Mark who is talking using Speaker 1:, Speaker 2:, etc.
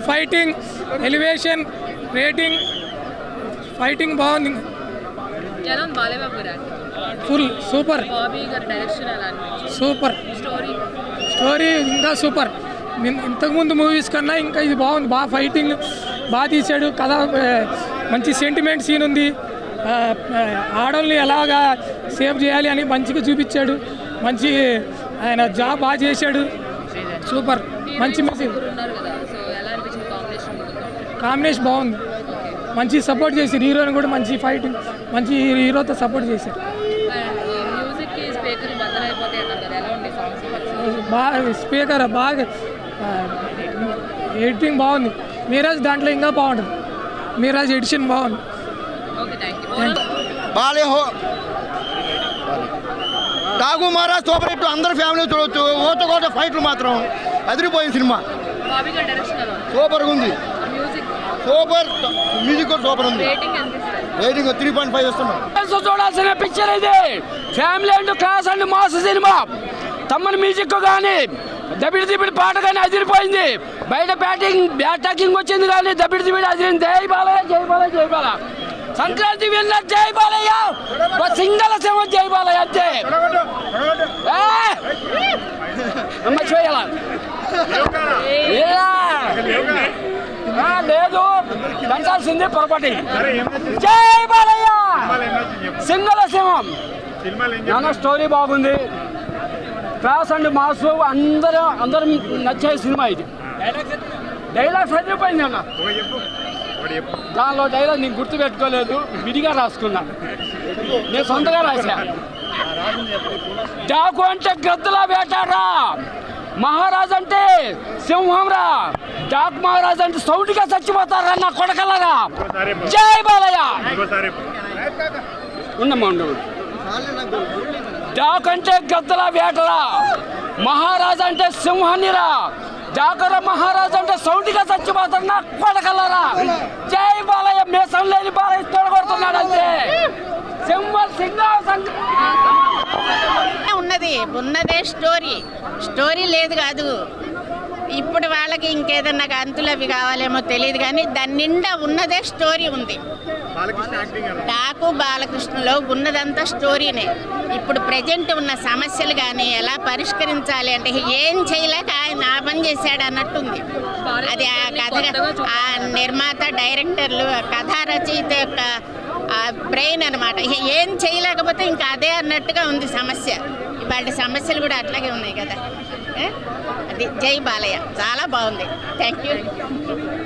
Speaker 1: Fighting, elevation, rating, fighting బాగుంది. Full super. Super story ఇంకా super. ఇంతకుముందు మూవీస్ కన్నా ఇంకా ఇది బాగుంది. బాగా ఫైటింగ్ బాగా తీశాడు. కథ మంచి సెంటిమెంట్ సీన్ ఉంది. ఆడవాళ్ళని ఎలాగా సేవ్ చేయాలి అని మంచిగా చూపించాడు. మంచి ఆయన జాబ్ బాగా చేశాడు. సూపర్. మంచి మెసేజ్. కాంబినేషన్ బాగుంది. మంచి సపోర్ట్ చేశారు. హీరోని కూడా మంచి ఫైటింగ్, మంచి హీరోతో సపోర్ట్ చేశారు. బాగా స్పీకర్ బాగా ఎడిటింగ్ బాగుంది. మీరాజ్ దాంట్లో ఇంకా బాగుంటుంది. మీరాజ్ ఎడిషన్ బాగుంది.
Speaker 2: Daaku Maharaaj super hit. అందరు ఫ్యామిలీ చూడవచ్చు. ఓత ఫైట్లు మాత్రం అదిరిపోయింది సినిమా. సూపర్గా ఉంది. సూపర్ మ్యూజిక్ కూడా సూపర్ ఉంది. రేటింగ్ 3.5 ఇస్తున్నాం.
Speaker 3: చూడాల్సిన పిక్చర్ ఇది. Family and class and mass సినిమా. తమ్మని మ్యూజిక్ కానీ దబిడి పాట కానీ అదిరిపోయింది. బయట బ్యాటింగ్ వచ్చింది కానీ దబిడి అదిరింది. జై బాలయ్య, జై బాలయ్య, జై బాలయ్య. సంక్రాంతి వెళ్ళిన జై బాలయ్య. సింగల్ సేవ జై బాలయ్య అంతే. లేదు పెంచాల్సింది పొరపాటి. జై బాలయ్య సింగల్ సింహం. స్టోరీ బాగుంది. క్లాస్ అండ్ మాస్ అందరూ నచ్చే సినిమా ఇది. డైలాగ్స్ అయిపోయింది అన్న. దానిలో డైలాగ్ నేను గుర్తు పెట్టుకోలేదు, విడిగా రాసుకున్నా. నేను సొంతగా రాసా. డాకు అంటే గద్దలా వేటారా, మహారాజ్ అంటే సింహం రా. డాక్ మహారాజ్ అంటే సౌండ్గా చచ్చిపోతారా నా కొడకలరా. జై బాలయ్య. ఉన్నమ్మా ఉండవు. డాక్ అంటే గద్దల వేటరా, మహారాజ్ అంటే సింహాన్నిరా. డాకర మహారాజ్ అంటే సౌండ్గా చచ్చిపోతారు నా కొడకలరా. జై బాలయ్య. మేసం లేని బాలయ్య తొడగొడుతున్నాడు అంతే.
Speaker 4: ఉన్నదే స్టోరీ లేదు కాదు. ఇప్పుడు వాళ్ళకి ఇంకేదన్నా గంతులు అవి కావాలేమో తెలియదు కానీ దాని నిండా ఉన్నదే స్టోరీ ఉంది. డాకు బాలకృష్ణలో ఉన్నదంతా స్టోరీనే. ఇప్పుడు ప్రజెంట్ ఉన్న సమస్యలు కానీ ఎలా పరిష్కరించాలి అంటే ఏం చేయలేక ఆయన ఆ పని చేశాడు అన్నట్టుంది. అది ఆ కథ, ఆ నిర్మాత, డైరెక్టర్లు, కథా రచయిత యొక్క బ్రెయిన్ అనమాట. ఏం చేయలేకపోతే ఇంకా అదే అన్నట్టుగా ఉంది సమస్య. ఇవాళ సమస్యలు కూడా అట్లాగే ఉన్నాయి కదా. అది జై బాలయ్య చాలా బాగుంది. Thank you.